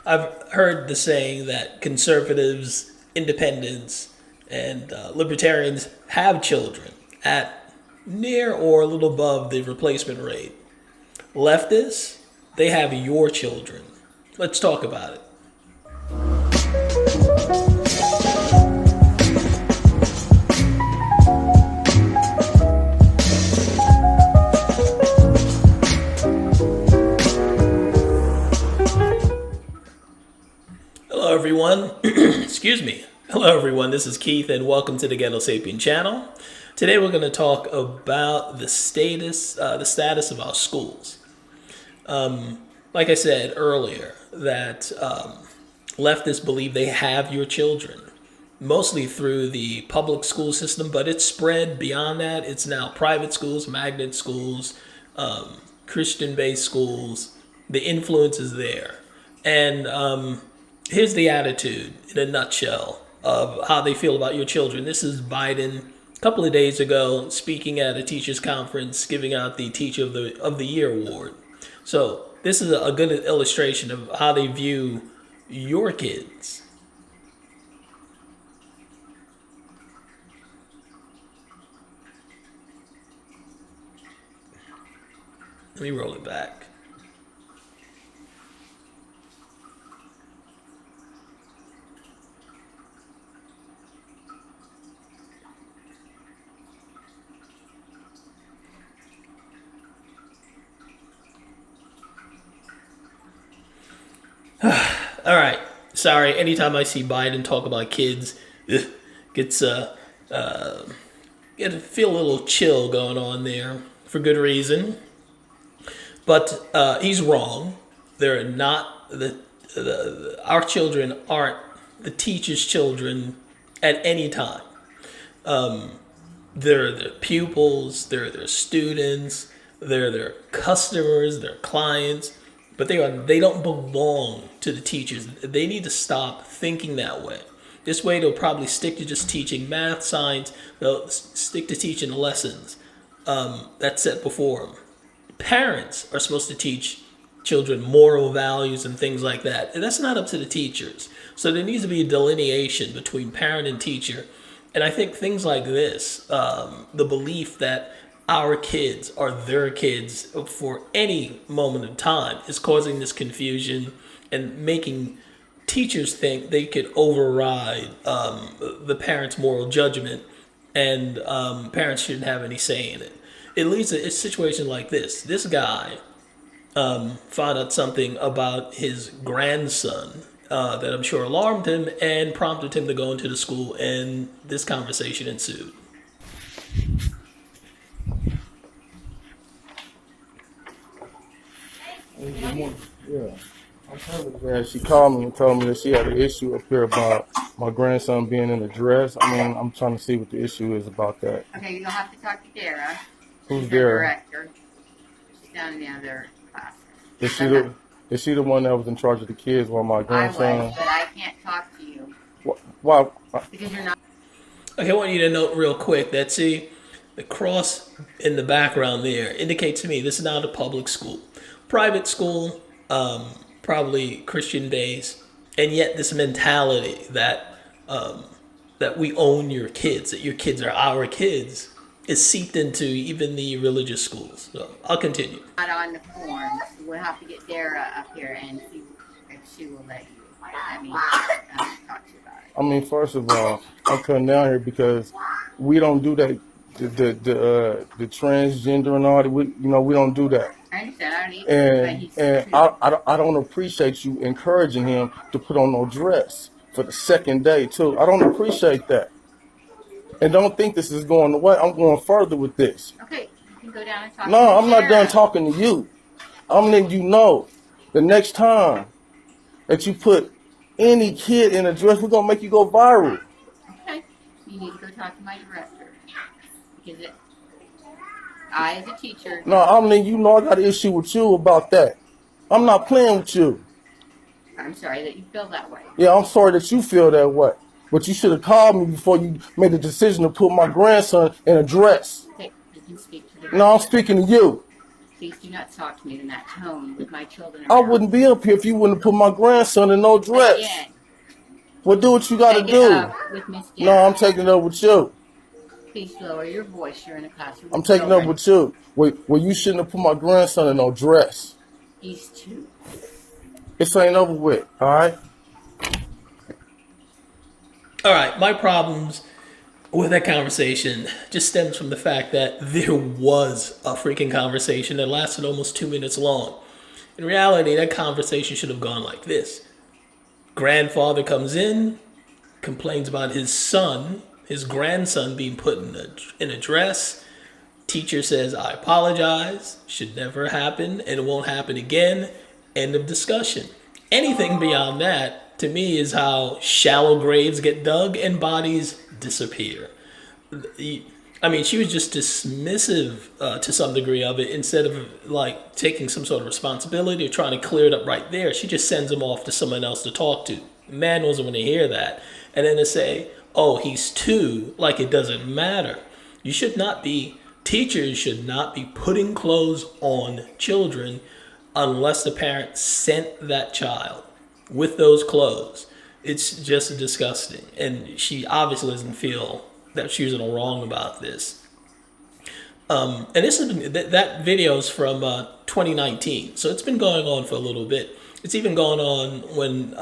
I've heard the saying that conservatives, independents, and libertarians have children at near or a little above the replacement rate. Leftists, they have your children. Let's talk about it. Hello, everyone. Excuse me. Hello, everyone. This is Keith, and welcome to the Ghetto Sapien channel. Today, we're going to talk about the status of our schools. Like I said earlier, that leftists believe they have your children, mostly through the public school system, but it's spread beyond that. It's now private schools, magnet schools, Christian-based schools. The influence is there, and here's the attitude in a nutshell of how they feel about your children. This is Biden a couple of days ago speaking at a teachers conference, giving out the Teacher of the Year award. So this is a good illustration of how they view your kids. Let me roll it back. All right. Sorry. Anytime I see Biden talk about kids, gets get feel a little chill going on there for good reason. But he's wrong. They're not our children aren't the teacher's children at any time. They're their pupils. They're their students. They're their customers. Their clients. But they don't belong to the teachers. They need to stop thinking that way. This way, they'll probably stick to just teaching math, science. They'll stick to teaching the lessons that's set before them. Parents are supposed to teach children moral values and things like that. And that's not up to the teachers. So there needs to be a delineation between parent and teacher. And I think things like this, the belief that our kids are their kids for any moment of time, is causing this confusion and making teachers think they could override the parents' moral judgment, and parents shouldn't have any say in it. It leads to a situation like this. This guy found out something about his grandson that I'm sure alarmed him and prompted him to go into the school, and this conversation ensued. Yeah. I'm telling you, yeah, she called me and told me that she had an issue up here about my grandson being in a dress. I mean, I'm trying to see what the issue is about that. Okay, you'll have to talk to Dara. Who's She's the Dara? director. She's down in the other class. Is she the is she the one that was in charge of the kids while my I grandson? was, but I can't talk to you Why? because you're not. Okay, I want you to note real quick that, see, the cross in the background there indicates to me this is not a public school. Private school, probably Christian based, and yet this mentality that we own your kids, that your kids are our kids, is seeped into even the religious schools. So I'll continue. Not on the form. So we'll have to get Dara up here and see if she will let you. Talk to you about it. I mean, first of all, I'm coming down here because we don't do that. The transgender and all that. We don't do that. I understand. I don't either. But he's And I don't appreciate you encouraging him to put on no dress for the second day too. I don't appreciate that. And don't think this is going away. I'm going further with this. okay. You can go down and talk. No, to I'm not Dara. done talking to you. I'm letting you know the next time that you put any kid in a dress, we're gonna make you go viral. Okay. You need to go talk to my director because I, as a teacher, No, I'm letting you know I got an issue with you about that. I'm not playing with you. I'm sorry that you feel that way. Yeah, I'm sorry that you feel that way. But you should have called me before you made the decision to put my grandson in a dress. Okay. You can speak to the No, I'm speaking to you. Please do not talk to me in that tone with my children I around. wouldn't be up here if you wouldn't put my grandson in no dress. Again, Well, do what you gotta take it do. up with Miss Jenna. No, I'm taking it up with you. Please lower your voice. You're in a classroom. I'm with taking it up children. with you. Well, you shouldn't have put my grandson in no dress. These two. This ain't over with, all right? All right, my problems with that conversation just stems from the fact that there was a freaking conversation that lasted almost 2 minutes long. In reality, that conversation should have gone like this. Grandfather comes in, complains about his grandson being put in a dress. Teacher says, I apologize, should never happen, and it won't happen again. End of discussion. Anything beyond that, to me, is how shallow graves get dug and bodies disappear. I mean, she was just dismissive to some degree of it instead of like taking some sort of responsibility or trying to clear it up right there. She just sends him off to someone else to talk to. Man doesn't want to hear that. And then to say, oh, he's two, like it doesn't matter. Teachers should not be putting clothes on children unless the parent sent that child with those clothes. It's just disgusting. And she obviously doesn't feel that she was in the wrong about this. And this has been, that video is from 2019, so it's been going on for a little bit. It's even gone on when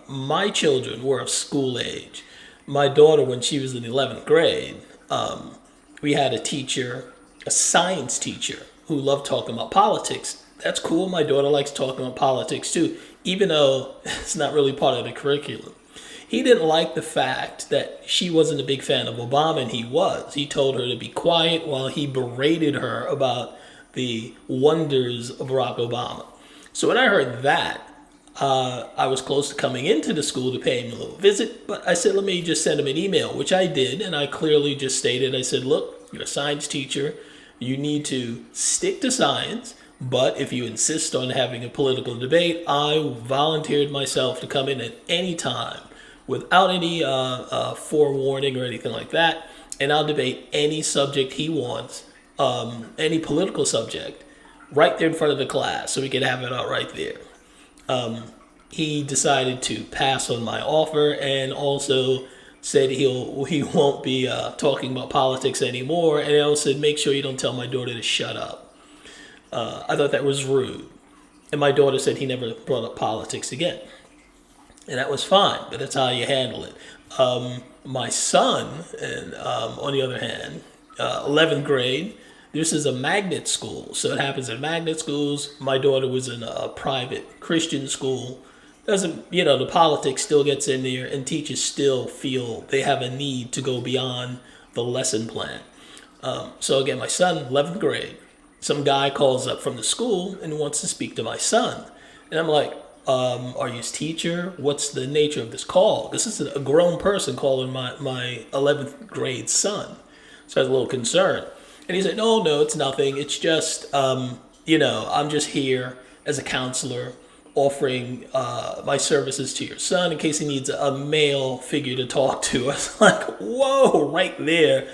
my children were of school age. My daughter, when she was in 11th grade, we had a science teacher, who loved talking about politics. That's cool. My daughter likes talking about politics too, even though it's not really part of the curriculum. He didn't like the fact that she wasn't a big fan of Obama, and he was. He told her to be quiet while he berated her about the wonders of Barack Obama. So when I heard that, I was close to coming into the school to pay him a little visit, but I said, let me just send him an email, which I did, and I clearly just stated, I said, look, you're a science teacher. You need to stick to science, but if you insist on having a political debate, I volunteered myself to come in at any time without any forewarning or anything like that, and I'll debate any subject he wants, any political subject, right there in front of the class, so we could have it out right there. He decided to pass on my offer and also said he won't be talking about politics anymore, and he also said, make sure you don't tell my daughter to shut up. I thought that was rude, and my daughter said he never brought up politics again. And that was fine, but that's how you handle it. My son, and on the other hand, 11th grade, this is a magnet school. So it happens in magnet schools. My daughter was in a private Christian school. The politics still gets in there, and teachers still feel they have a need to go beyond the lesson plan. So again, my son, 11th grade, some guy calls up from the school and wants to speak to my son. And I'm like, are you his teacher? What's the nature of this call? This is a grown person calling my 11th grade son. So I was a little concerned. And he said, no, it's nothing. It's just, I'm just here as a counselor offering my services to your son in case he needs a male figure to talk to. I was like, whoa, right there.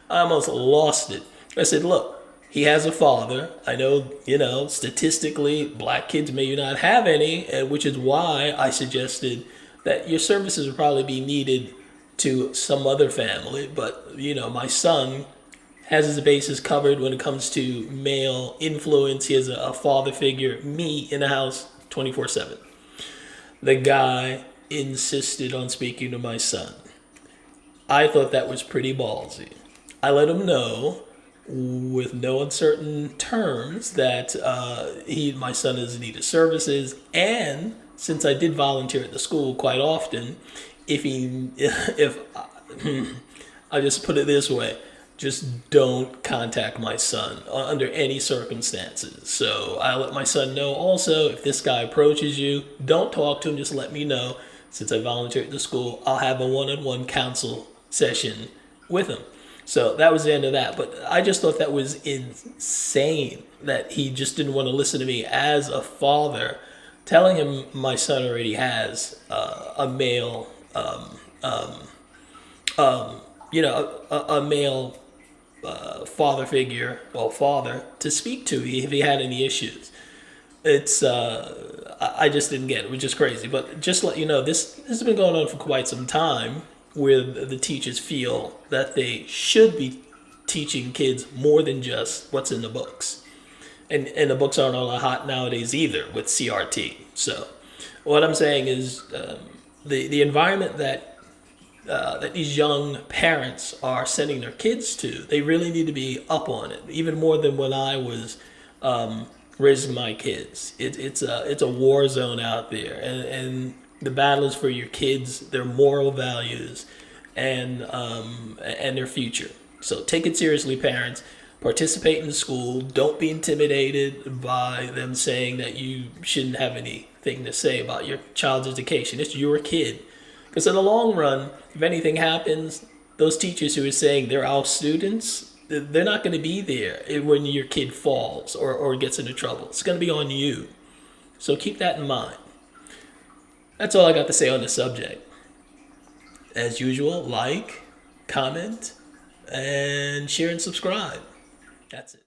I almost lost it. I said, look, he has a father. I know, statistically, black kids may not have any, which is why I suggested that your services would probably be needed to some other family. But, my son has his bases covered when it comes to male influence. He has a father figure, me, in the house 24/7. The guy insisted on speaking to my son. I thought that was pretty ballsy. I let him know with no uncertain terms that my son is in need of services, and since I did volunteer at the school quite often, if I just put it this way, just don't contact my son under any circumstances. So I let my son know also, if this guy approaches you, don't talk to him, just let me know. Since I volunteer at the school, I'll have a one-on-one counsel session with him. So that was the end of that. But I just thought that was insane that he just didn't want to listen to me as a father, telling him my son already has a male, a male father figure, well, father, to speak to if he had any issues. It's I just didn't get it, which is crazy. But just to let you know, this has been going on for quite some time, where the teachers feel that they should be teaching kids more than just what's in the books, and the books aren't all that hot nowadays either with CRT. So what I'm saying is the environment that these young parents are sending their kids to, they really need to be up on it, even more than when I was raising my kids. It's a war zone out there, and the battle is for your kids, their moral values, and their future. So take it seriously, parents. Participate in school. Don't be intimidated by them saying that you shouldn't have anything to say about your child's education. It's your kid. Because in the long run, if anything happens, those teachers who are saying they're our students, they're not going to be there when your kid falls or gets into trouble. It's going to be on you. So keep that in mind. That's all I got to say on the subject. As usual, like, comment, and share and subscribe. That's it.